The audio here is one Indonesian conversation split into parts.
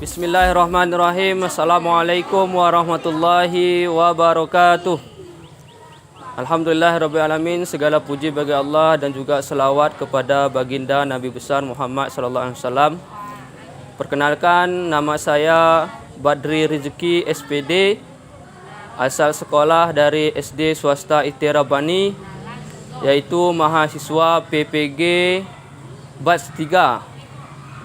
Bismillahirrahmanirrahim. Assalamualaikum warahmatullahi wabarakatuh. Alhamdulillahirrabbilalamin. Segala puji bagi Allah dan juga selawat kepada baginda Nabi besar Muhammad sallallahu alaihi wasallam. Perkenalkan, nama saya Badri Rizki SPD, asal sekolah dari SD swasta Ikhtiar Rabbani, yaitu mahasiswa PPG Batch 3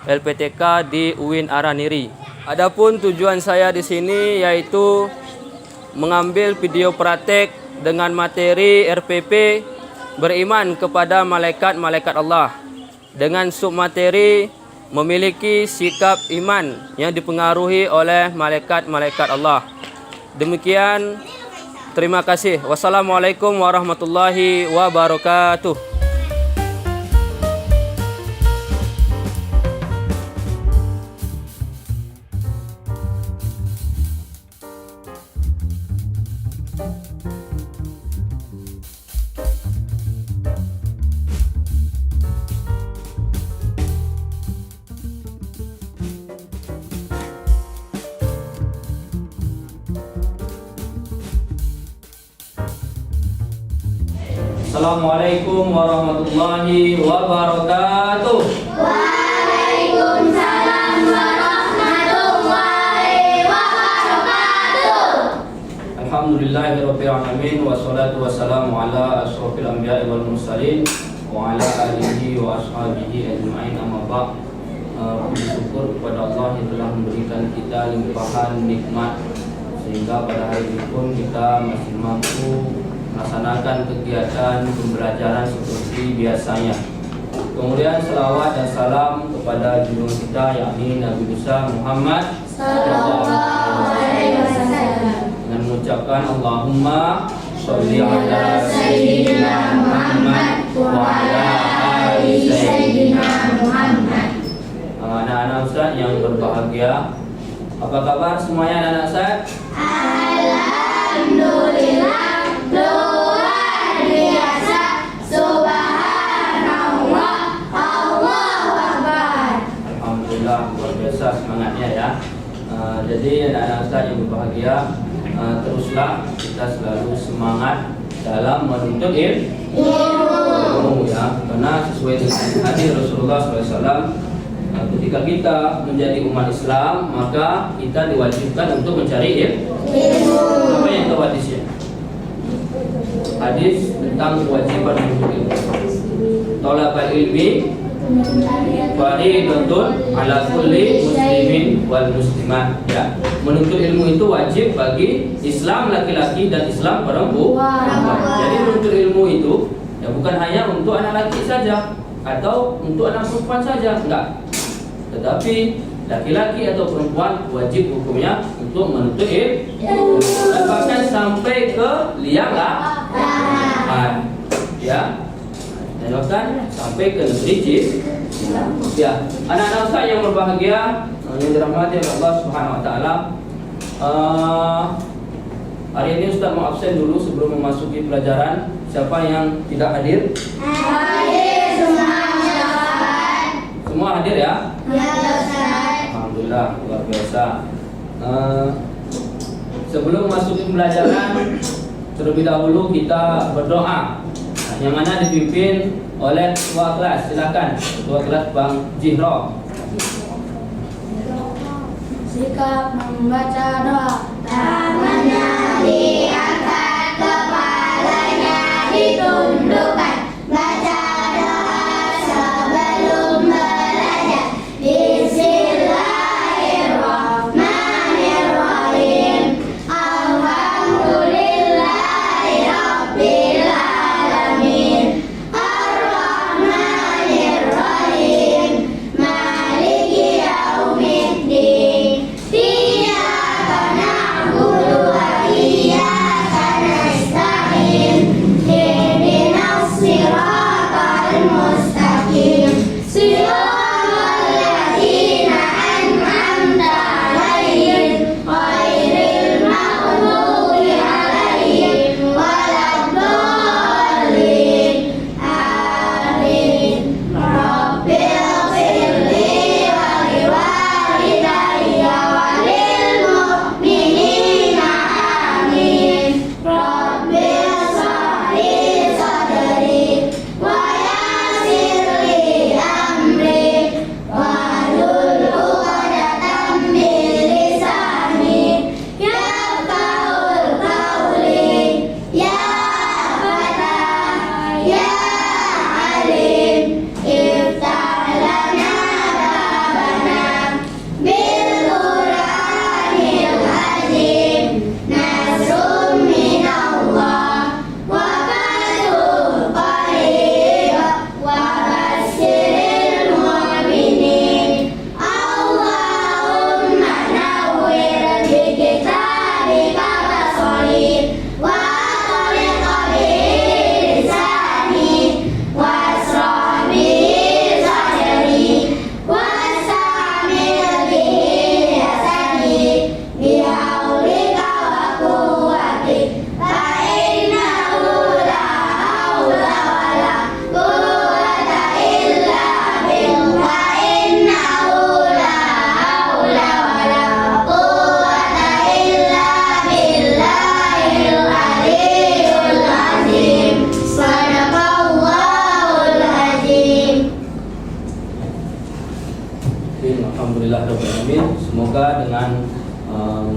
LPTK di UIN Araniri. Adapun tujuan saya di sini yaitu mengambil video praktek dengan materi RPP beriman kepada malaikat-malaikat Allah dengan submateri memiliki sikap iman yang dipengaruhi oleh malaikat-malaikat Allah. Demikian, terima kasih. Wassalamualaikum warahmatullahi wabarakatuh. Assalamualaikum warahmatullahi wabarakatuh. Waalaikumsalam warahmatullahi wabarakatuh. Alhamdulillahirabbil alamin wassalatu wassalamu ala asyrofil anbiya'i wal mursalin wa ala alihi wa ashabihi ajma'in, amma ba'd. Puji syukur kepada Allah yang telah memberikan kita limpahan nikmat sehingga pada hari ini pun kita masih mampu melaksanakan kegiatan pembelajaran seperti biasanya. Kemudian selawat dan salam kepada junjungan kita yakni Nabi besar Muhammad sallallahu alaihi wasallam dengan mengucapkan Allahumma sholli ala sayyidina Muhammad wa ala ali sayyidina Muhammad. Anak-anak Ustaz yang berbahagia, apa kabar semuanya anak-anak Ustaz? Alhamdulillah, luar biasa, subhanallah, Allahu Akbar. Alhamdulillah, luar biasa semangatnya ya. Jadi anak-anak Ustaz yang berbahagia, teruslah kita selalu semangat dalam menuntut ilmu ya, karena sesuai dengan hadis Rasulullah SAW, ketika kita menjadi umat Islam maka kita diwajibkan untuk mencari ilmu. Apa yang tahu hadisnya? Hadis tentang kewajiban menuntut ilmu. Thalabul ilmi fardhatun ala kulli muslimin wal muslimat ya. Menuntut ilmu itu wajib bagi Islam laki-laki dan Islam perempuan. Jadi menuntut ilmu itu ya bukan hanya untuk anak laki saja atau untuk anak perempuan saja, enggak. Tetapi laki-laki atau perempuan wajib hukumnya untuk menuntut ilmu, bahkan sampai ke liang lahat ya, dan bahkan sampai ke negeri jin ya. Anak-anak Ustaz yang berbahagia yang dirahmati oleh Allah Subhanahu wa taala, hari ini Ustaz mau absen dulu sebelum memasuki pelajaran. Siapa yang tidak hadir? Hadir semua. Semua hadir ya? Ya Ustaz. Alhamdulillah, luar biasa. Sebelum masuk ke pembelajaran, terlebih dahulu kita berdoa, yang mana dipimpin oleh ketua kelas. Silakan ketua kelas Bang Jihro. Sikap membaca doa, tangannya diangkat, kepalanya ditundukkan. Baca doa sebelum belajar. Bismillahirrahmanirrahim. Alhamdulillahirabbil alamin. Ar-Rahmanirrahim. Maliki yaumiddin. Iyyaka na'budu wa iyyaka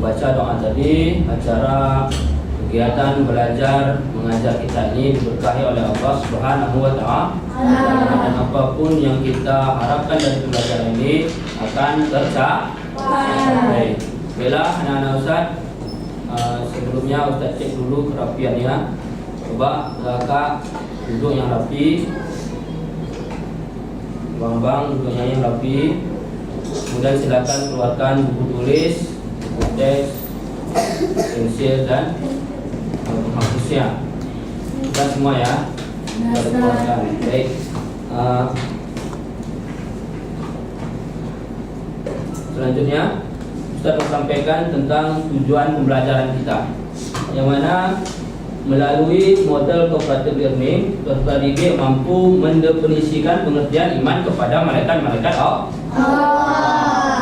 membaca doa tadi, acara kegiatan belajar mengajar kita ini diberkahi oleh Allah Subhanahu wa Ta'ala, dan apapun yang kita harapkan dari pembelajaran ini akan tercapai. Baiklah anak-anak Ustaz, sebelumnya Ustaz cek dulu kerapiannya. Coba kakak duduk yang rapi, bang duduknya yang rapi. Kemudian silakan keluarkan buku tulis, buku teks, pensil dan penghapusnya. Kita semua ya, kita keluarkan. Baik. Selanjutnya Ustaz menyampaikan tentang tujuan pembelajaran kita, yang mana melalui model cooperative learning, peserta didik mampu mendefinisikan pengertian iman kepada malaikat-malaikat Allah.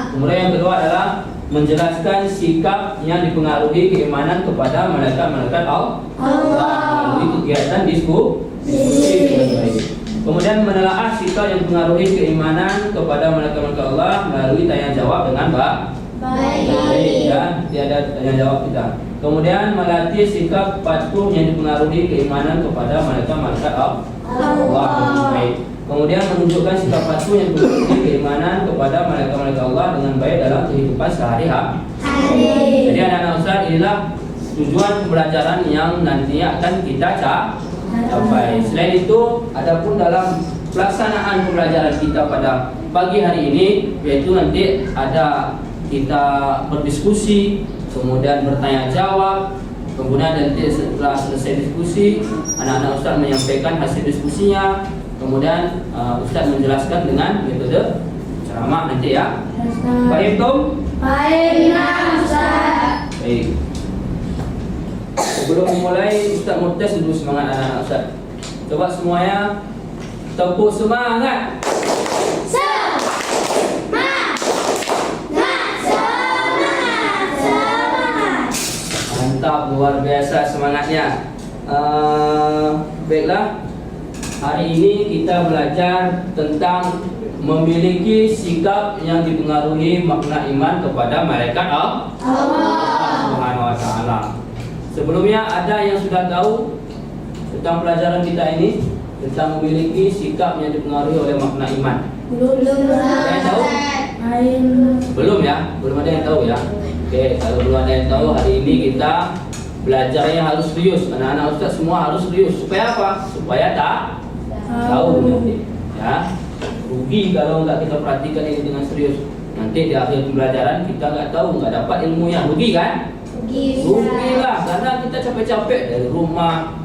Kemudian yang kedua adalah menjelaskan sikap yang dipengaruhi keimanan kepada malaikat-malaikat Allah melalui kegiatan diskusi dengan baik. Kemudian menelaah sikap yang dipengaruhi keimanan kepada malaikat-malaikat Allah melalui tanya jawab dengan baik dan tiada tanya jawab kita. Kemudian melatih sikap patuh yang dipengaruhi keimanan kepada malaikat-malaikat Allah dengan baik. Kemudian menunjukkan sikap patuh yang dipengaruhi keimanan kepada malaikat-malaikat Allah dengan baik dalam kehidupan sehari-hari. Jadi anak-anak Ustaz, inilah tujuan pembelajaran yang nantinya akan kita capai. Selain itu, adapun dalam pelaksanaan pembelajaran kita pada pagi hari ini, yaitu nanti ada kita berdiskusi, kemudian bertanya jawab, kemudian nanti setelah selesai diskusi, anak-anak Ustaz menyampaikan hasil diskusinya, kemudian Ustaz menjelaskan dengan metode ceramah nanti ya. Baik Tom? Baik Ustaz. Baik. Sebelum memulai, Ustaz mau tes dulu semangat anak-anak Ustaz. Coba semuanya tepuk semangat. Mantap, luar biasa semangatnya. Baiklah, hari ini kita belajar tentang memiliki sikap yang dipengaruhi makna iman kepada malaikat Allah Subhanahu wa Ta'ala. Sebelumnya ada yang sudah tahu tentang pelajaran kita ini, tentang memiliki sikap yang dipengaruhi oleh makna iman? Belum. Ada yang tahu? Belum ya? Belum ada yang tahu ya? Oke, kalau belum ada yang tahu, hari ini kita belajarnya harus serius. Anak-anak Ustaz semua harus serius. Supaya apa? Supaya tahu nanti ya. Rugi kalau nggak kita perhatikan ini dengan serius. Nanti di akhir pembelajaran kita nggak tahu, nggak dapat ilmunya. Rugi kan? Rugi lah, karena kita capek-capek dari rumah,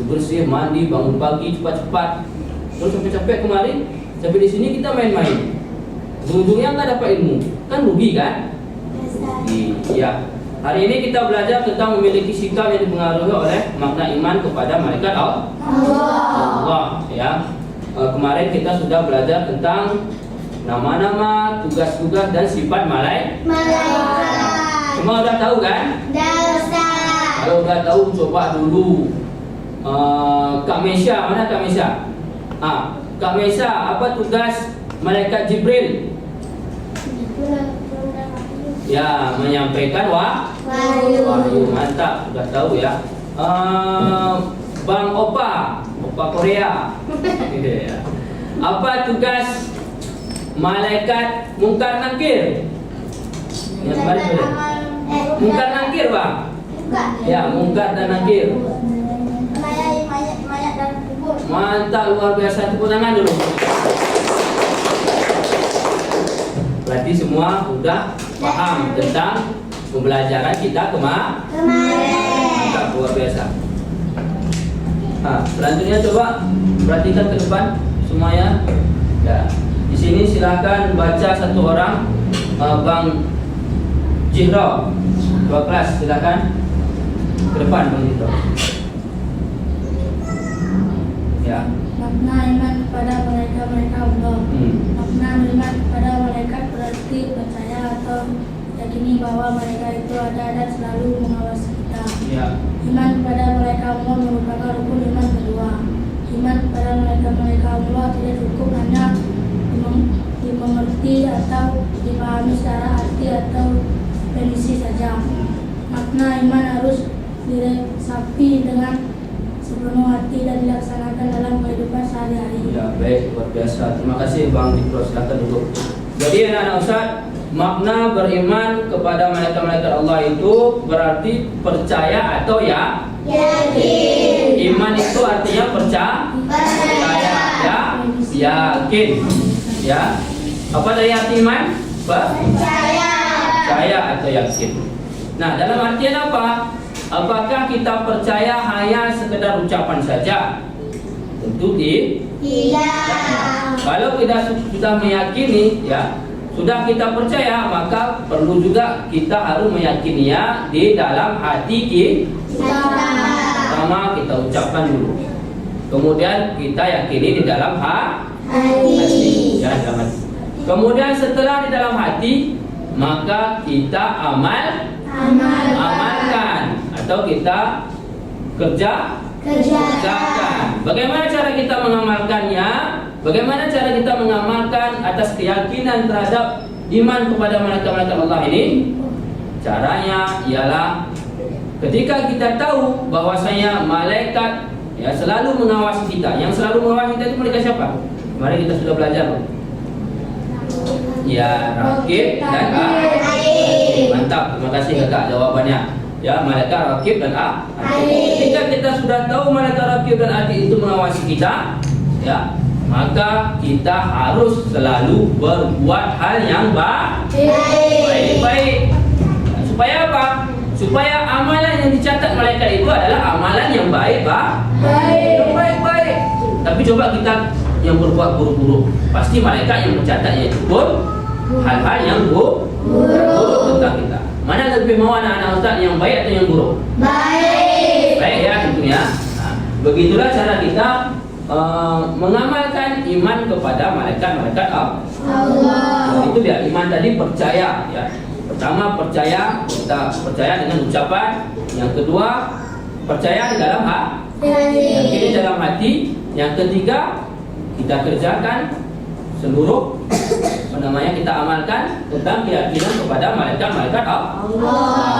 bersih, mandi, bangun pagi cepat-cepat, terus capek-capek kemarin, sampai di sini kita main-main. Ujung-ujungnya nggak dapat ilmu, kan rugi kan? Iya. Hari ini kita belajar tentang memiliki sikap yang dipengaruhi oleh makna iman kepada malaikat Allah. Ya. Kemarin kita sudah belajar tentang nama-nama, tugas-tugas dan sifat malaikat. Semua udah tahu kan? Kalau udah tahu, coba dulu. Kak Mesya, mana Kak Mesya? Kak Mesya, apa tugas malaikat Jibril? Ya, menyampaikan wahyu. Mantap, sudah tahu ya. Bang Opa Korea. Apa tugas malaikat Mungkar Nakir? Yang mana? Mungkar Nakir, Bang. Ya, Mungkar dan Nakir. Mayat dan kubur. Mantap, luar biasa, tepuk tangan dulu. Berarti semua sudah paham tentang pembelajaran kita kemarin. Mantap, luar biasa. Selanjutnya coba perhatikan ke depan semuanya. Ya. Di sini silahkan baca satu orang. Bang Jihro, dua kelas, silahkan ke depan Bang Jihro. Ya. Makna iman kepada malaikat Allah. Makna iman kepada malaikat berarti percaya atau yakini bahwa mereka itu ada dan selalu mengawasi kita. Ya. Iman kepada malaikat Allah merupakan rukun iman kedua. Iman kepada malaikat Allah tidak cukup hanya dimengerti atau dipahami secara arti atau definisi saja. Makna iman harus diresapi dengan sepenuh hati dan dilaksanakan dalam kehidupan sehari-hari. Ya, baik, luar biasa. Terima kasih Bang Dipro, silakan duduk. Jadi anak-anak Ustaz, makna beriman kepada malaikat-malaikat Allah itu berarti percaya atau ya? Yakin. Iman itu artinya percaya, ya, yakin, ya. Apa dari arti iman? Percaya atau yakin. Nah, dalam artian apa? Apakah kita percaya hanya sekedar ucapan saja? Tentu tidak. Kalau kita sudah meyakini, ya, sudah kita percaya, maka perlu juga kita harus meyakininya di dalam hati kita. Pertama kita ucapkan dulu, kemudian kita yakini di dalam hati, ya, dalam hati. Kemudian setelah di dalam hati, maka kita amalkan atau kita kerjakan. Bagaimana cara kita mengamalkannya? Bagaimana cara kita mengamalkan atas keyakinan terhadap iman kepada malaikat-malaikat Allah ini? Caranya ialah ketika kita tahu bahwasanya malaikat, ya, selalu mengawasi kita. Yang selalu mengawasi kita itu malaikat siapa? Kemarin kita sudah belajar. Ya, Raqib dan Atid. Mantap, terima kasih kakak jawabannya. Ya, malaikat Raqib dan Atid. Ketika kita sudah tahu malaikat Raqib dan Atid itu mengawasi kita, ya, maka kita harus selalu berbuat hal yang baik. Supaya apa? Supaya amalan yang dicatat malaikat itu adalah amalan yang baik. Tapi coba kita yang berbuat buruk-buruk, pasti malaikat yang mencatatnya itu pun hal-hal yang buruk tentang kita. Mana lebih mau anak-anak Ustaz, yang baik atau yang buruk? Baik ya, tentunya. Nah, begitulah cara kita mengamalkan iman kepada malaikat-malaikat Allah. Nah, itu dia iman tadi, percaya, ya. Pertama percaya, kita percaya dengan ucapan. Yang kedua percaya di dalam hati. Yang ketiga dalam hati. Yang ketiga kita kerjakan seluruh kita amalkan tentang keyakinan kepada malaikat-malaikat Allah.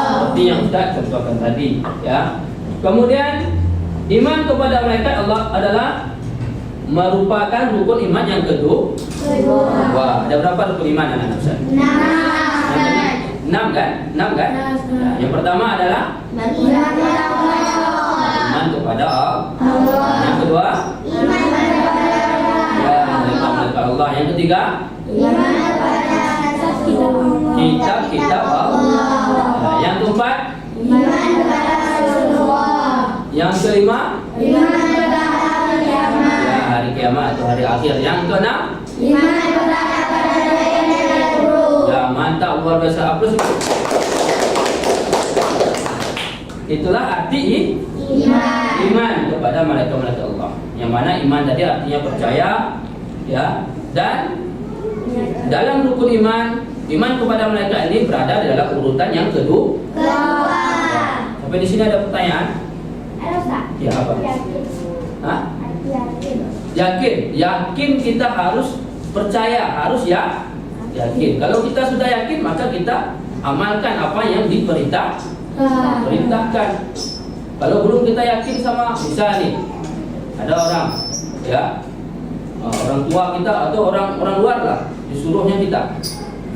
Seperti yang Ustaz contohkan tadi, ya. Kemudian iman kepada malaikat Allah adalah merupakan rukun iman yang kedua. Wah, ada berapa rukun iman anak-anak Ustaz? 6 kan? Nah, yang pertama adalah iman kepada Allah. Yang kedua Allah. Yang ketiga kitab Allah. Yang keempat yang kelima hari kiamat atau hari akhir. Yang keenam ya, mantap, luar biasa, aplaus. Itulah arti iman kepada malaikat-malaikat Allah. Yang mana iman tadi artinya percaya, ya. Dan dalam rukun iman kepada malaikat ini berada di dalam urutan yang kedua. Sampai di sini ada pertanyaan? Ya, apa? Yakin kita harus percaya, harus yakin. Kalau kita sudah yakin, maka kita amalkan apa yang diperintahkan. Kalau belum kita yakin sama, bisa nih, ada orang, ya, orang tua kita atau orang luar lah, disuruhnya kita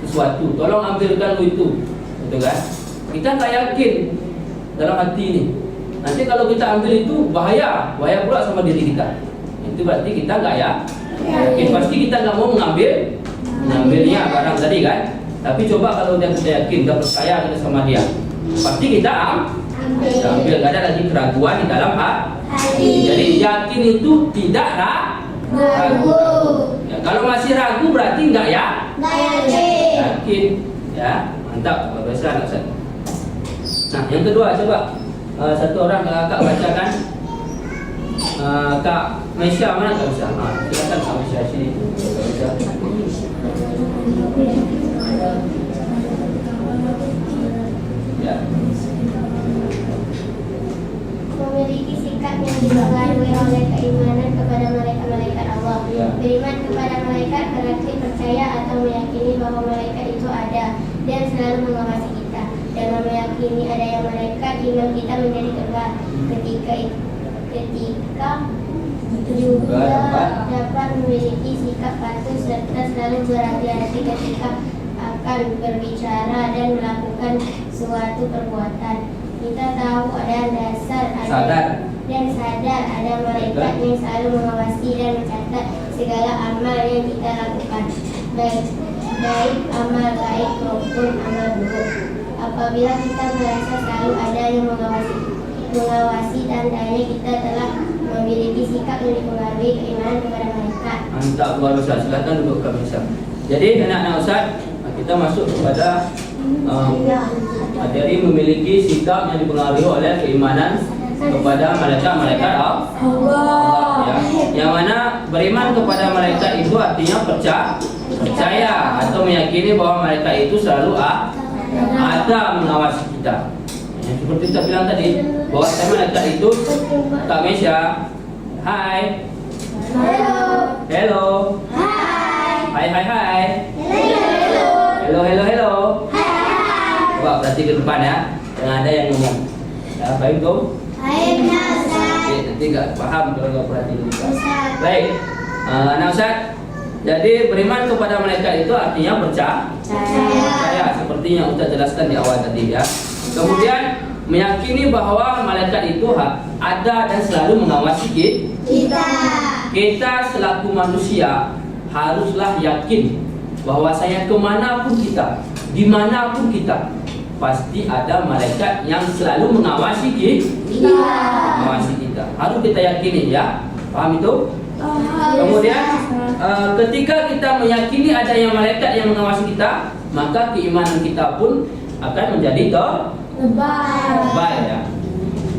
sesuatu, tolong ambilkan itu, gitu kan? Kita nggak yakin dalam hati ini. Nanti kalau kita ambil itu bahaya pula sama diri kita. Itu berarti kita nggak yakin. Pasti kita nggak mau mengambilnya barang tadi kan. Tapi coba kalau kita yakin, kita percaya kita sama dia, pasti kita ambil. Gak ada lagi keraguan di dalam hati. Jadi yakin itu tidak ragu. Ya, kalau masih ragu berarti nggak yakin. Ya, mantap, bagus banget. Nah, yang kedua coba satu orang kakak bacakan. Kak Mesya, mana Kak Mesya? Silakan Kak Mesya sini. Ya. Memiliki sikap yang dipengaruhi oleh keimanan kepada malaikat-malaikat Allah. Ya. Beriman kepada malaikat berarti percaya atau meyakini bahwa malaikat itu ada dan selalu mengawasi kita. meyakini adanya malaikat, iman kita menjadi tebal. Ketika juga dapat memiliki sikap patuh serta selalu berhati-hati ketika akan berbicara dan melakukan suatu perbuatan. Kita tahu sadar ada malaikat yang selalu mengawasi dan mencatat segala amal yang kita lakukan, baik amal baik maupun amal buruk. Apabila kita merasa selalu ada yang mengawasi tandanya kita telah memiliki sikap yang dipengaruhi keimanan kepada malaikat. Mantap, luar biasa. Silakan duduk kami Ustaz. Jadi anak-anak Ustaz, kita masuk kepada materi memiliki sikap yang dipengaruhi oleh keimanan kepada malaikat Allah. Ya. Yang mana beriman kepada malaikat itu artinya percaya atau meyakini bahwa malaikat itu selalu ada mengawasi kita. Yang seperti kita bilang tadi, bahwa malaikat itu Kak Mesya, hai. Hello. Hai. Hello. Coba berarti ke depan ya. Jangan ada yang ngomong. Ya, baik dong. Nanti nggak paham kalau nggak perhatiin. Baik, anak Ustaz. Jadi beriman kepada malaikat itu artinya percaya seperti yang Ustaz jelaskan di awal tadi ya. Kemudian meyakini bahwa malaikat itu ada dan selalu mengawasi kita. Kita selaku manusia haruslah yakin bahwa kemanapun kita, dimanapun kita, pasti ada malaikat yang selalu mengawasi kita. Harus kita yakini ya. Paham itu? Kemudian ketika kita meyakini adanya malaikat yang mengawasi kita, maka keimanan kita pun akan menjadi tebal ya.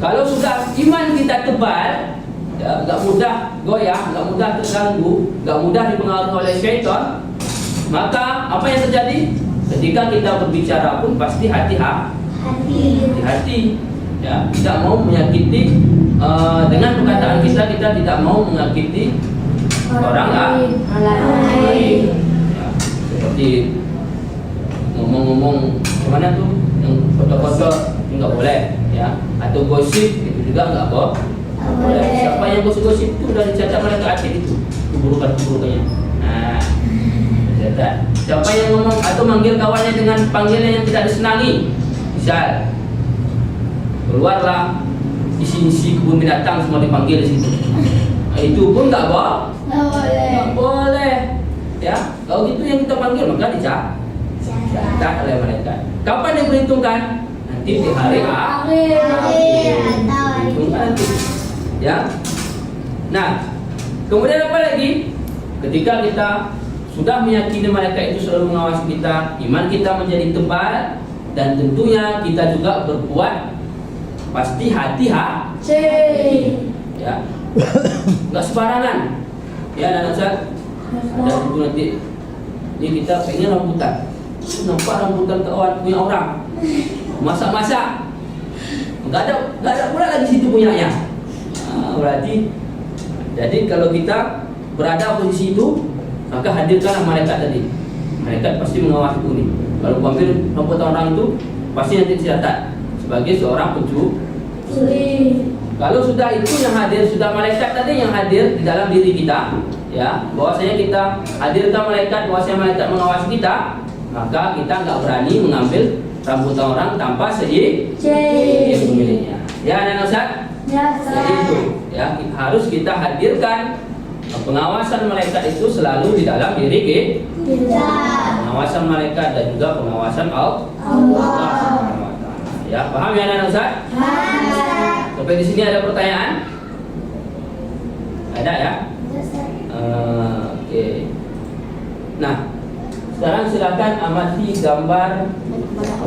Kalau sudah iman kita tebal, ya, nggak mudah goyah, nggak mudah terganggu, nggak mudah dipengaruhi oleh syaitan, maka apa yang terjadi? Ketika kita berbicara pun pasti hati-hati ya, tidak mau menyakiti dengan perkataan kita tidak mau menyakiti orang lain ya, seperti ngomong-ngomong gimana tuh yang foto-foto nggak boleh ya, atau gosip itu juga nggak boleh. Siapa yang gosip-gosip itu udah dicatat malaikat hati itu keburukannya. Nah, siapa yang ngomong atau manggil kawannya dengan panggilan yang tidak disenangi, misal keluarlah isi kebun binatang semua dipanggil di situ, itu pun nggak boleh ya. Kalau gitu yang kita panggil maka dicatat oleh malaikat. Kapan diperhitungkan? Nanti di hari akhir nanti ya. Nah, kemudian apa lagi? Ketika kita sudah meyakini malaikat itu selalu mengawasi kita, iman kita menjadi tebal, dan tentunya kita juga berbuat pasti hati-hati ya, nggak sembarangan ya. Dan Ustaz ada itu nanti ini kita pengen rambutan, nampak rambutan kawan punya orang, masak nggak ada pula lagi situ punyanya. Berarti jadi kalau kita berada posisi itu, maka hadirkanlah malaikat tadi. Malaikat pasti mengawasi ini. Kalau ambil rambutan orang itu pasti nanti dicatat sebagai seorang pencuri. Kalau sudah itu yang hadir, sudah malaikat tadi yang hadir di dalam diri kita ya, bahwasanya kita hadirkan malaikat, bahwasanya malaikat mengawasi kita, maka kita nggak berani mengambil rambutan orang tanpa seizin pemiliknya. Ya, anak Ustaz? Ya, jadi itu ya, harus kita hadirkan pengawasan malaikat itu selalu di dalam diri kita. Pengawasan malaikat dan juga pengawasan Allah. Ya, paham ya anak Ustaz? Sampai di sini ada pertanyaan? Ada ya? Oke. Nah, sekarang silakan amati gambar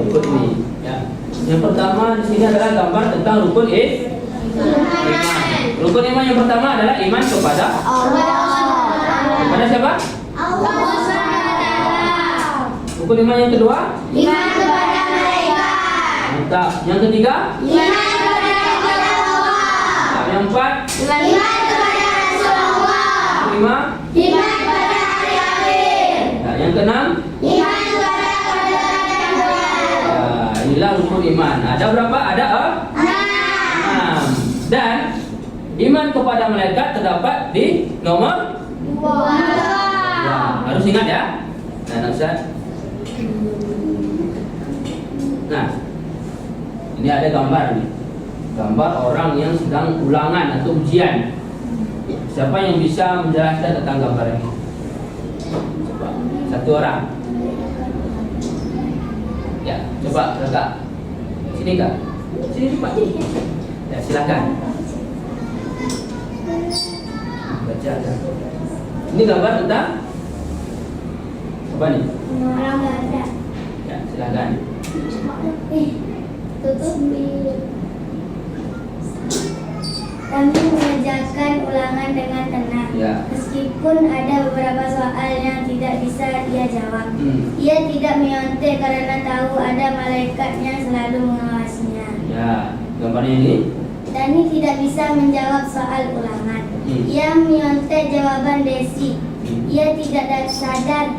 rukun ini. Ya. Yang pertama di sini adalah gambar tentang rukun iman. Rukun iman yang pertama adalah iman kepada Allah. Kepada siapa? Allah. Rukun iman yang kedua? Iman kepada malaikat. Mantap. Yang ketiga? Iman kepada Allah. Yang keempat? Iman kepada Rasulullah. Kelima? Iman kepada hari akhir. Nah, yang keenam? Iman kepada qadar dan qadar. Inilah rukun iman. Ada berapa? Ada 6. Dan iman kepada malaikat terdapat di nomor 2. ya, harus ingat ya. Nah, Ustaz. Nah, ini ada gambar nih. Gambar orang yang sedang ulangan atau ujian. Siapa yang bisa menjelaskan tentang gambar ini? Coba, satu orang. Ya, coba Kakak. Sini Kak. Sini cepat. Ya, silakan. Baca ya. Ini gambar tentang apa nih? Orang nggak ada. Ya, silakan. Tutup. Kami mengerjakan ulangan dengan tenang. Ya. Meskipun ada beberapa soal yang tidak bisa dia jawab. Ia tidak menyontek karena tahu ada malaikat yang selalu mengawasinya. Ya, gambarnya ini. Dani tidak bisa menjawab soal ulangan. Ia menyontek jawaban Desi. Ia tidak sadar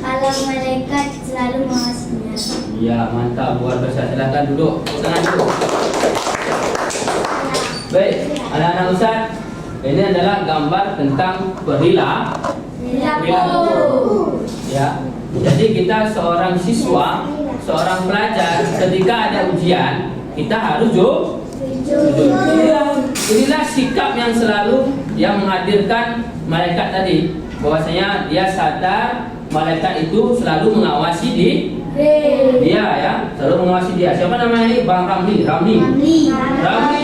kalau malaikat selalu mengawasinya. Ya, mantap, luar biasa. Silakan duduk. Tangan dulu. Baik, anak-anak Ustaz, ini adalah gambar tentang perilaku. Ya, jadi kita seorang siswa, seorang pelajar, ketika ada ujian, kita harus jujur. Inilah sikap yang selalu yang menghadirkan malaikat tadi, bahwasanya dia sadar malaikat itu selalu mengawasi dia ya, selalu mengawasi dia. Siapa namanya ini? Bang Ramli. Ramli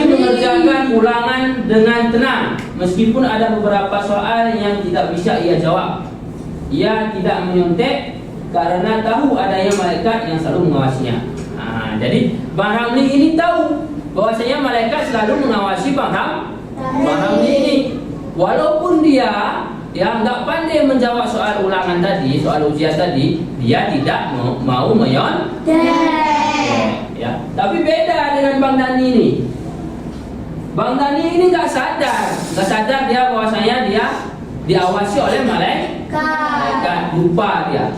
mengerjakan ulangan dengan tenang, meskipun ada beberapa soal yang tidak bisa ia jawab. Ia tidak menyontek karena tahu adanya malaikat yang selalu mengawasinya. Jadi Bang Ramli ini tahu bahwasanya malaikat selalu mengawasi Bang Ramli ini. Walaupun dia nggak pandai menjawab soal ulangan tadi, soal ujian tadi, dia tidak mau menyontek. Ya, tapi beda dengan Bang Dani ini. Bang Dani ini nggak sadar dia bahwasanya dia diawasi oleh malaikat. Lupa dia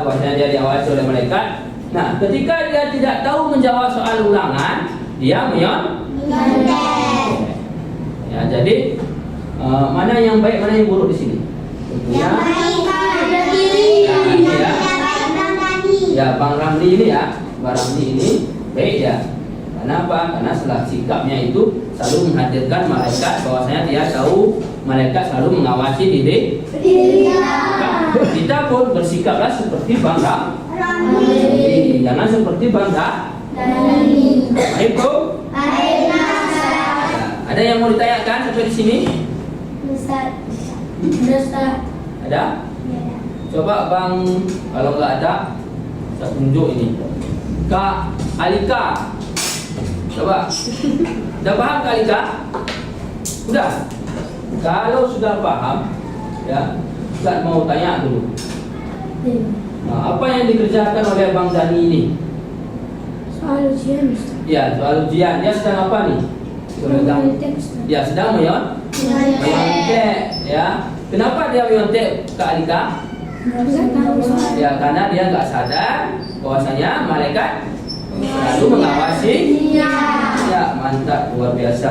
bahwasanya dia diawasi oleh malaikat. Nah, ketika dia tidak tahu menjawab soal ulangan, dia menyontek. Ya, jadi mana yang baik, mana yang buruk di sini? Tentunya ya, Bang Ramli ini ya, Bang Ramli ini baik ya. Karena apa? Karena setelah sikapnya itu selalu menghadirkan malaikat, bahwasanya dia tahu malaikat selalu mengawasi diri. Kita pun bersikaplah seperti Bang Ramli, jangan seperti Bang Dani. Baik Bu? Ada yang mau ditanyakan sampai di sini? Ustaz. Ada? Coba Bang, kalau nggak ada, saya tunjuk ini. Kak Alika, coba. Sudah paham Kak Alika? Sudah. Kalau sudah paham, ya, Ustaz mau tanya dulu. Nah, apa yang dikerjakan oleh Bang Dani ini? Soal ujian. Ya, soal ujian. Dia sedang apa nih? Sedang menyontek, ya. Kenapa dia menyontek Kak Alika? Ya, karena dia nggak sadar bahwasanya malaikat selalu mengawasi. Ya, mantap, luar biasa.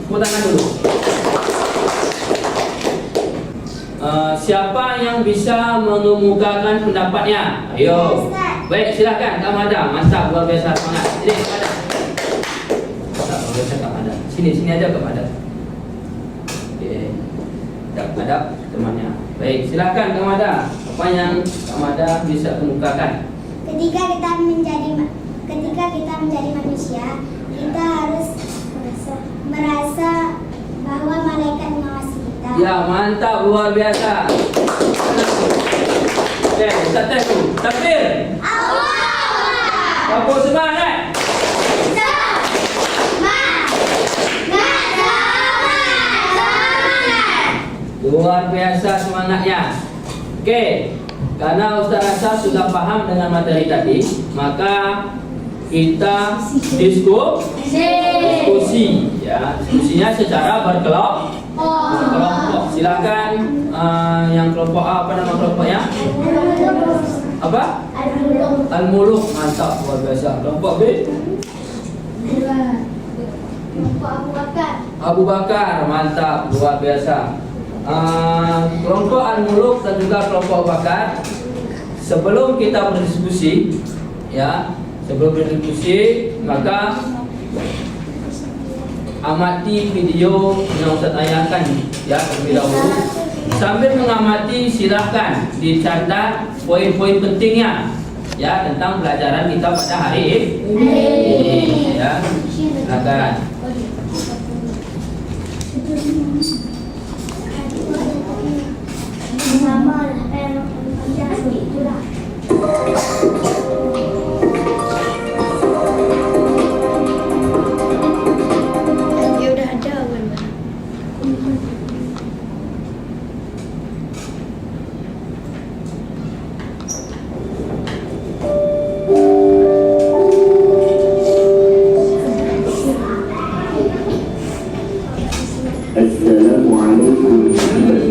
Tepuk tangan dulu. Siapa yang bisa mengemukakan pendapatnya? Ayo. Baik, silakan Kak Mada. Mantap, luar biasa, semangat. Sini, Kak Mada. Mantap, luar biasa Kak Mada. Sini aja Kak Mada. Oke. Kak temannya. Baik, silakan Kak Mada. Apa yang Kak Mada bisa kemukakan? Ketika kita menjadi manusia, kita harus merasa bahwa malaikat mengawasi kita. Ya, mantap, luar biasa. Oke, kita tes dulu. Takbir. Apa semangat? Luar biasa semangatnya. Oke, karena Ustaz rasa sudah paham dengan materi tadi, maka kita diskusi, ya, diskusinya secara berkelompok. Silakan yang kelompok A, apa nama kelompoknya? Apa? Al-Muluk. Al-Muluk, mantap, luar biasa. Kelompok B? Kelompok Abu Bakar. Abu Bakar, mantap, luar biasa. Kelompok Al-Muluk dan juga kelompok Abu Bakar. Sebelum kita berdiskusi, ya, maka amati video yang Ustaz ayahkan ya terlebih dahulu. Sambil mengamati silahkan dicatat poin-poin pentingnya ya tentang pelajaran kita pada hari ini ya. Silakan. Ya udah ada kan. Assalamualaikum warahmatullahi wabarakatuh.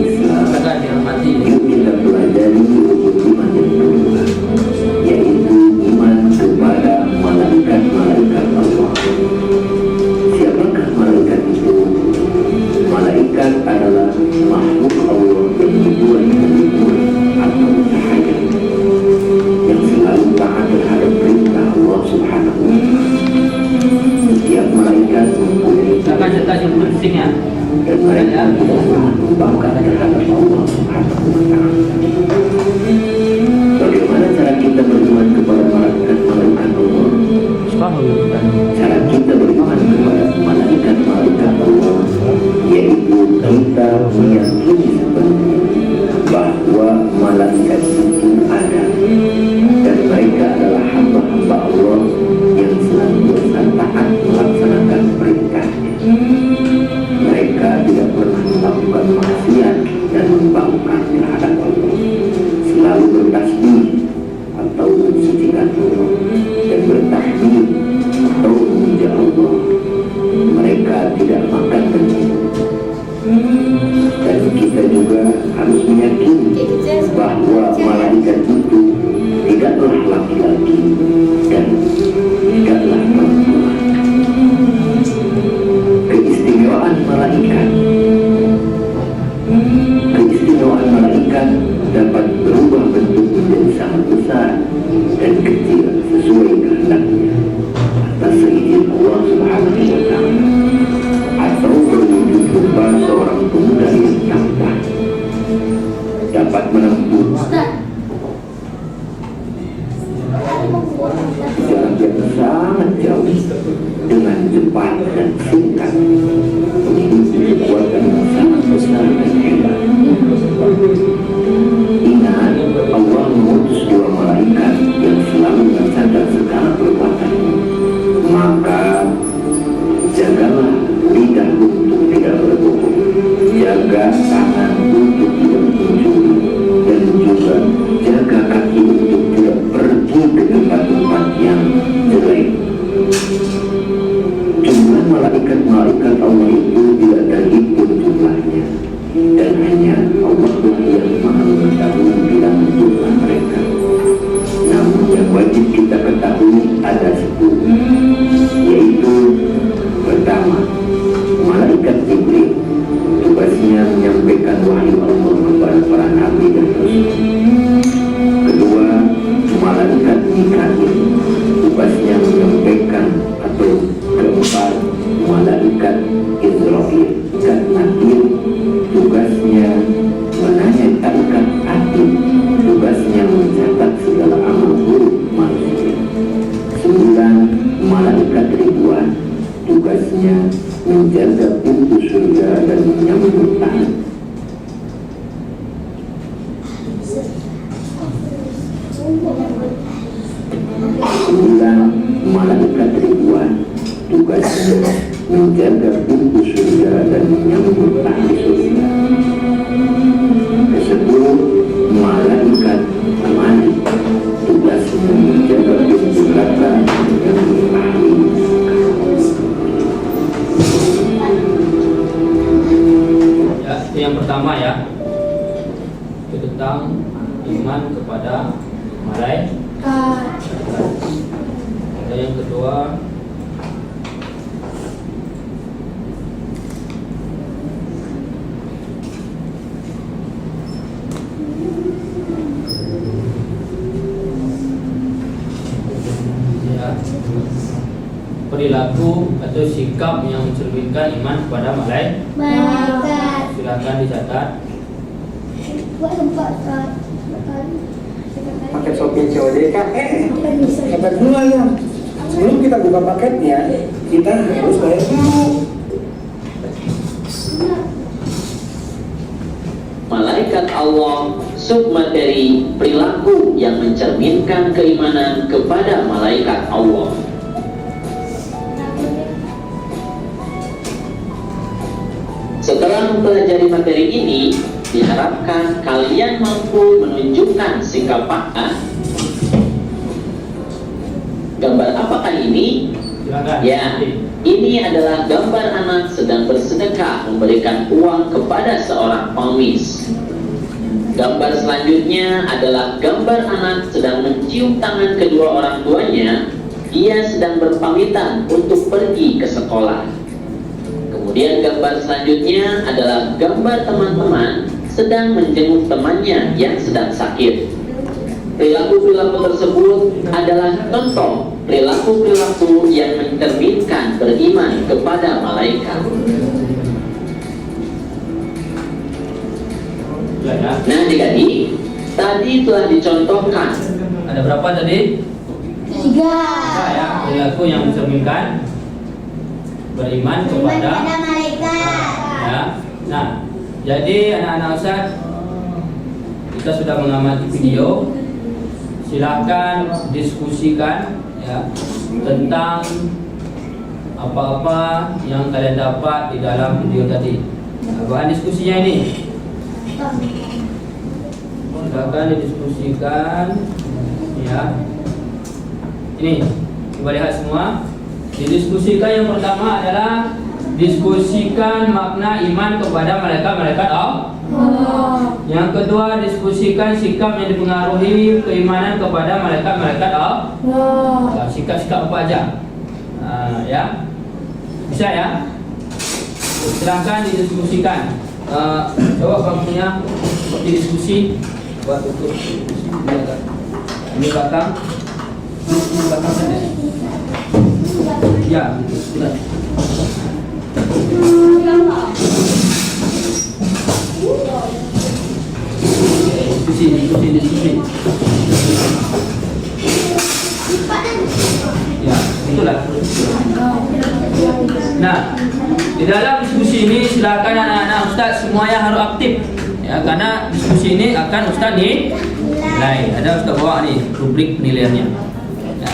Silakan dirahmati. Yuk kita pelajari iman yang kedua, yaitu iman kepada malaikat-malaikat Allah. Siapakah malaikat itu? Malaikat adalah makhluk Allah yang dibuat atau cahaya yang selalu taat terhadap perintah Allah Subhanahu wa Ta'ala. Setiap malaikat mempunyai Silakan catat yang pentingnya. dan mereka tidak membanggakan terhadap Allah Subhanahu wa Ta'ala. Bagaimana cara kita beriman kepada malaikat-malaikat Allah? Cara kita beriman kepada malaikat-malaikat Allah yaitu kita meyakini sebenarnya bahwa malaikat itu ada dan mereka adalah hamba-hamba Allah yang senantiasa taat melaksanakan perintahnya. Mereka tidak pernah melakukan maksiat dan membangkang terhadap Allah, selalu bertasbih atau mensucikan Allah dan bertahmid atau memuja Allah. Mereka tidak makan dan minum. Dan kita juga harus meyakini bahwa malaikat itu tidaklah laki-laki dan tidaklah perempuan. Keistimewaan malaikat dapat berubah bentuk menjadi sangat besar dan kecil sesuai kehendaknya atas seizin Allah Subhanahu wa Ta'ala, atau berwujud rupa seorang pemuda yang tampan, dapat menempuh jarak yang sangat jauh dengan cepat dan singkat, memiliki kekuatan yang sangat besar dan hebat. Ingat, Allah mengutus dua malaikat yang selalu mencatat segala perbuatanmu. Maka jagalah lidah untuk tidak berbohong, jaga tangan untuk tidak mencuri, dan juga jaga kaki untuk tidak pergi ke tempat-tempat yang jelek. Jumlah malaikat-malaikat Allah itu tidak terhitung jumlahnya, dan hanya Allah yang Maha mengetahui bilangan jumlah mereka. Namun yang wajib kita ketahui ada 10, yaitu pertama, malaikat Jibril, tugasnya menyampaikan wahyu Allah kepada para nabi dan rasul. Kedua, malaikat Mikail, tugasnya menyampaikan atau keempat, malaikat Israfil dan Nabil, tugasnya menanyakan hati, tugasnya mencatat segala amal buruk manusia. 9, malaikat Ridwan, tugasnya menjaga pintu surga dan menyambut tamu. 9, malaikat Ridwan, tugasnya menjaga pintu surga dan menyambut ahli surga. 10, malaikat Malik, tugasnya menjaga pintu neraka dan menyambut ahli Ya, itu yang pertama ya. Itu tentang iman kepada malaikat. perilaku atau sikap yang mencerminkan iman kepada Malaikat. Silakan dicatat. Buat tempat Paket Shopee COD kak, kata dulu ya. Sebelum kita buka paketnya, kita harus bayar dulu. Malaikat Allah, submateri perilaku yang mencerminkan keimanan kepada malaikat Allah. Setelah mempelajari materi ini, diharapkan kalian mampu menunjukkan sikap peka. Gambar apakah ini? Silakan. Ya, ini adalah gambar anak sedang bersedekah memberikan uang kepada seorang pengemis. Gambar selanjutnya adalah gambar anak sedang mencium tangan kedua orang tuanya. Dia sedang berpamitan untuk pergi ke sekolah. Kemudian gambar selanjutnya adalah gambar teman-teman sedang menjenguk temannya yang sedang sakit. Perilaku-perilaku tersebut adalah contoh perilaku-perilaku yang mencerminkan beriman kepada malaikat. Ya. Nah, adik-adik, tadi telah dicontohkan. Ada berapa tadi? 3. Ya, perilaku yang mencerminkan beriman kepada malaikat. ya. Nah, jadi anak-anak Ustaz, kita sudah mengamati video. Silahkan diskusikan ya tentang apa-apa yang kalian dapat di dalam video tadi. Bahan diskusinya ini silahkan didiskusikan ya. Ini coba lihat semua. Didiskusikan yang pertama adalah diskusikan makna iman kepada malaikat-malaikat Allah. Yang kedua, diskusikan sikap yang dipengaruhi keimanan kepada malaikat-malaikat Allah. Sikap-sikap apa aja? Ya, bisa ya. Silahkan didiskusikan. Coba bangkunya didiskusi buat untuk ini belakang saja. Ya, sudah. Diskusi. Ya, itulah. Nah, di dalam diskusi ini silakan anak-anak Ustaz semuanya harus aktif. Ya, karena diskusi ini akan Ustaz nilai. Ada Ustaz bawa nih rubrik penilaiannya. Ya.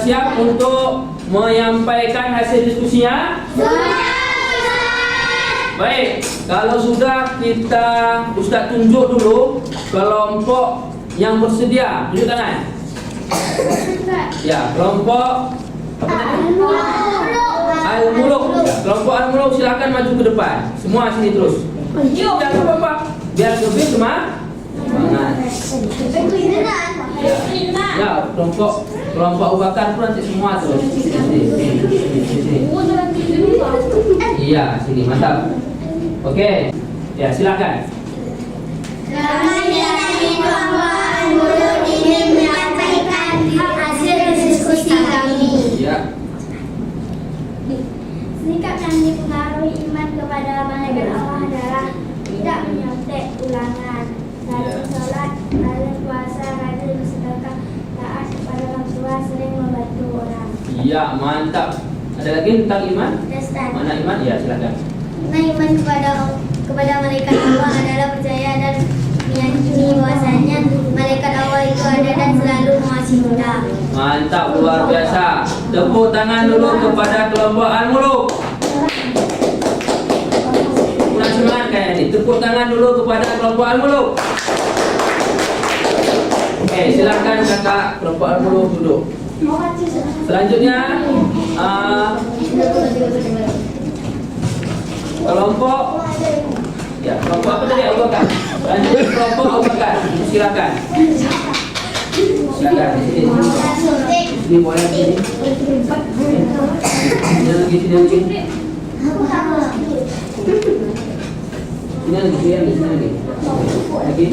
siap untuk menyampaikan hasil diskusinya? Baik, kalau sudah Ustaz tunjuk dulu kelompok yang bersedia. Tunjuk tangan. Ya, kelompok Al-Muluk. Ya, kelompok Al-Muluk silakan maju ke depan. Semua sini terus. Jangan apa-apa. Biar lebih semangat. Ya, kelompok Abu Bakar pun nanti semua terus. Sini. Iya, sini mantap. Oke. Ya, silakan. Kami dari kelompok Al-Muluk ingin menyampaikan hasil diskusi kami. Ya. Sikap yang dipengaruhi iman kepada malaikat Allah adalah tidak menyontek ulangan, rajin sholat, rajin puasa, rajin bersedekah, taat kepada orang tua, sering membantu orang. Iya, mantap. Ada lagi tentang iman? Ustaz, Mana iman? Ya, silakan. nah, iman kepada malaikat Allah adalah percaya dan meyakini bahwasanya malaikat Allah itu ada dan selalu mengasihi kita. Mantap, luar biasa. Tepuk tangan dulu kepada kelompok Al-Muluk. Kurang semangat kayak ini. Tepuk tangan dulu kepada kelompok Al-Muluk. Oke, silakan kakak kelompok Al-Muluk duduk. Selanjutnya kelompok kelompok apa tadi? Abu Bakar. Lanjut kelompok Abu Bakar. Silakan. Silakan di sini. Ini boleh di sini. Sini lagi. Sini lagi. Lagi.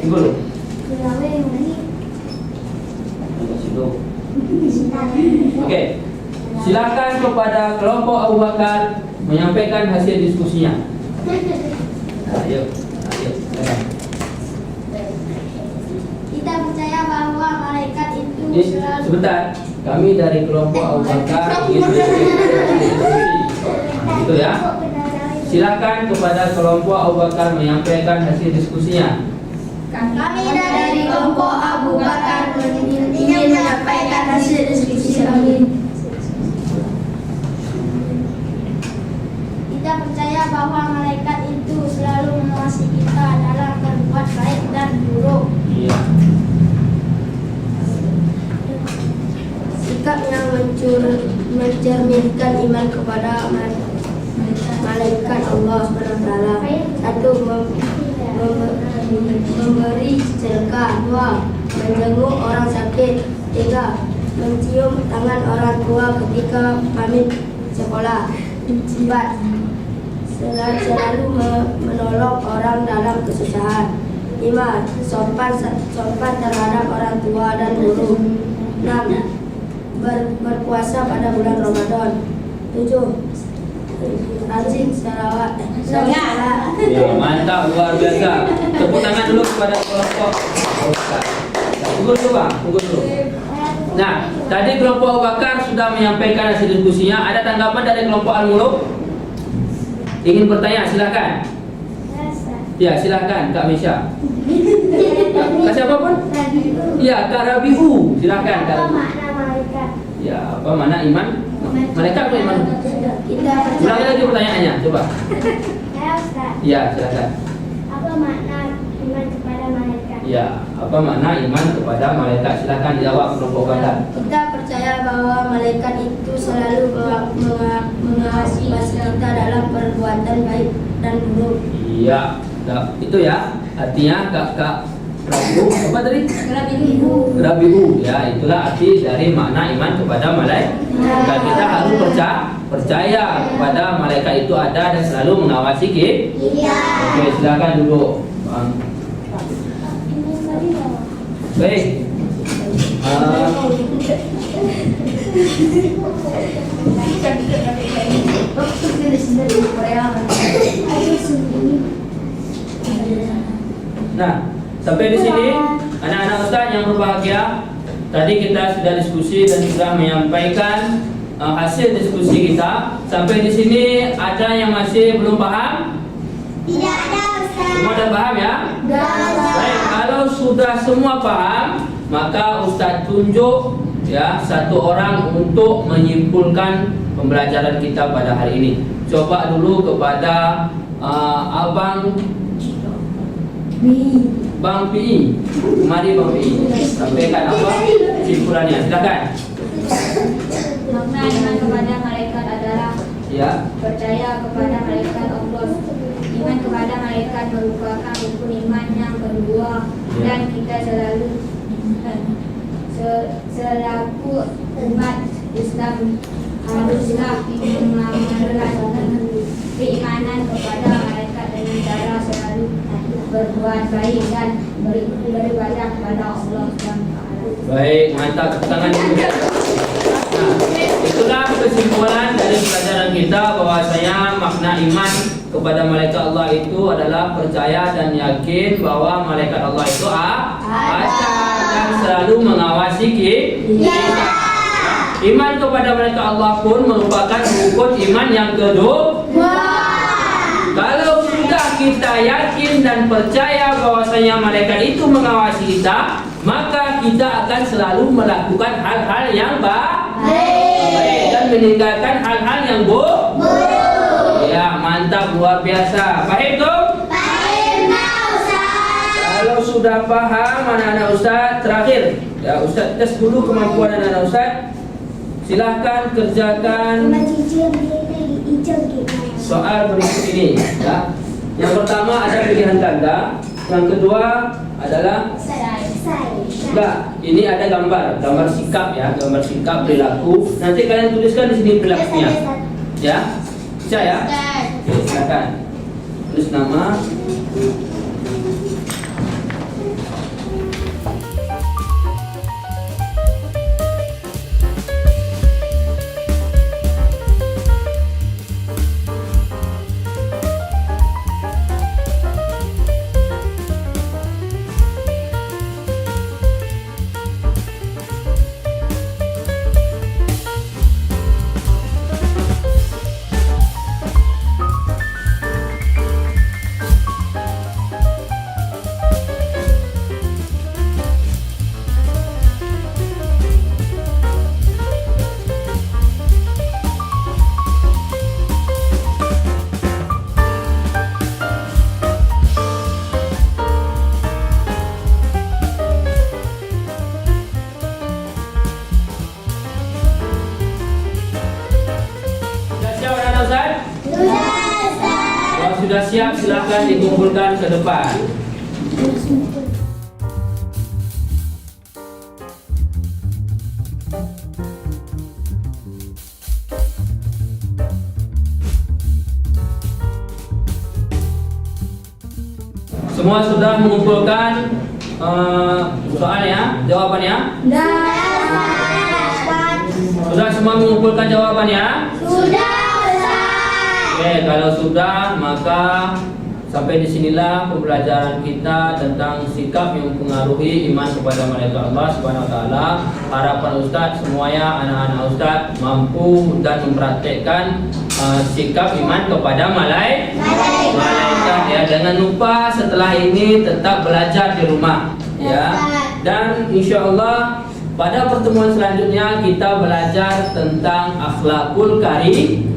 Dulu. Oke. Silakan kepada kelompok Abu Bakar menyampaikan hasil diskusinya. Ayo. Kita percaya bahwa malaikat itu selalu Sebentar, kami dari kelompok Abu Bakar ingin menyampaikan diskusi. Gitu ya. Silakan kepada kelompok Abu Bakar menyampaikan hasil diskusinya. Kami dari kelompok Abu Bakar ingin menyampaikan hasil diskusi kami. Kita percaya bahwa malaikat itu selalu mengawasi kita dalam berbuat baik dan buruk. Iya. Sikap yang mencerminkan iman kepada malaikat Allah SWT. Satu, memberi sedekah. Dua, menjenguk orang sakit. Tiga, mencium tangan orang tua ketika pamit sekolah. Empat, selalu menolong orang dalam kesusahan. Lima, sopan terhadap orang tua dan guru. Enam, berpuasa pada bulan Ramadan. Tujuh, rajin salawat. Ya, mantap, luar biasa. Tepuk tangan dulu kepada kelompok Abu Bakar. Tunggu dulu Bang, tunggu dulu. Nah, tadi kelompok Abu Bakar sudah menyampaikan hasil diskusinya. Ada tanggapan dari kelompok Al-Muluk? Ingin bertanya, silakan. Ya, silakan Kak Misha. Kak siapapun? Ya, Kak Rabiu. Silakan Kak. Apa makna malaikat? Ya, apa mana iman? Malaikat apa iman? Ulangi lagi pertanyaannya, coba. Ya Ustaz, Ya, silakan. apa makna iman kepada malaikat? Ya, apa makna iman kepada malaikat? Silakan dijawab kelompok Bakar. Kita percaya bahwa malaikat itu selalu mengawasi kita dalam perbuatan baik dan buruk. Iya, itu ya. Artinya Kak Rabiu apa tadi? Rabiu. Ya, itulah arti dari makna iman kepada malaikat. Kita harus percaya kepada malaikat itu ada dan selalu mengawasi kita. Oke, silakan duduk. Baik. Nah, sampai di sini anak-anak Ustaz yang berbahagia, tadi kita sudah diskusi dan sudah menyampaikan hasil diskusi kita. Sampai di sini ada yang masih belum paham? Tidak ada Ustaz. Semua sudah paham ya? Baik, kalau sudah semua paham, maka Ustaz tunjuk ya satu orang untuk menyimpulkan pembelajaran kita pada hari ini. Coba dulu kepada Abang Bang Pi. Mari Bang Pi, sampaikan apa simpulannya, silakan. Makna iman kepada malaikat adalah Ya. percaya kepada malaikat Allah. Iman kepada malaikat merupakan rukun iman yang kedua, dan kita selaku umat Islam haruslah mengamalkan keimanan kepada malaikat dengan cara selalu berbuat baik dan beribadah kepada Allah SWT. Baik, mantap, tepuk tangan dulu. Nah, itulah kesimpulan dari pelajaran kita bahwasanya makna iman kepada malaikat Allah itu adalah percaya dan yakin bahwa malaikat Allah itu ada dan selalu mengawasi kita. Iman kepada malaikat Allah pun merupakan rukun iman yang kedua. Kalau sudah kita yakin dan percaya bahwasanya malaikat itu mengawasi kita, maka kita akan selalu melakukan hal-hal yang baik dan meninggalkan hal-hal yang buruk. Ya, mantap, luar biasa. Paham tuh? Paham, Ustaz. Kalau sudah paham anak-anak Ustaz, terakhir ya Ustaz tes dulu kemampuan anak-anak Ustaz. Silahkan kerjakan soal berikut ini ya. Yang pertama ada pilihan ganda, yang kedua adalah enggak, ini ada gambar sikap ya, gambar sikap perilaku. Nanti kalian tuliskan di sini perilakunya. Ya. Bisa ya? Oke, silakan. Tulis nama. Kalau sudah siap, silakan dikumpulkan ke depan. Semua sudah mengumpulkan soalnya, jawabannya? Sudah semua mengumpulkan jawabannya? Sudah. Oke, kalau sudah maka sampai disinilah pembelajaran kita tentang sikap yang mempengaruhi iman kepada malaikat Allah Subhanahu Wa Taala. Harapan Ustadz semuanya anak-anak Ustadz mampu dan mempraktekkan sikap iman kepada malaikat ya. Jangan lupa setelah ini tetap belajar di rumah ya. Dan insya Allah pada pertemuan selanjutnya kita belajar tentang akhlakul karimah.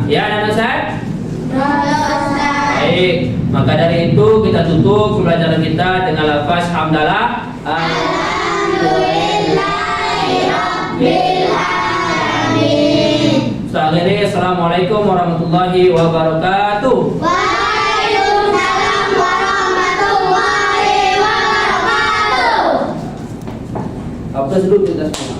Ya, anak Ustaz? Baik, maka dari itu kita tutup pembelajaran kita dengan lafaz hamdalah. Alhamdulillahirobbilalamin. Assalamualaikum warahmatullahi wabarakatuh. Waalaikumsalam warahmatullahi wabarakatuh. Apa dulu kita semua?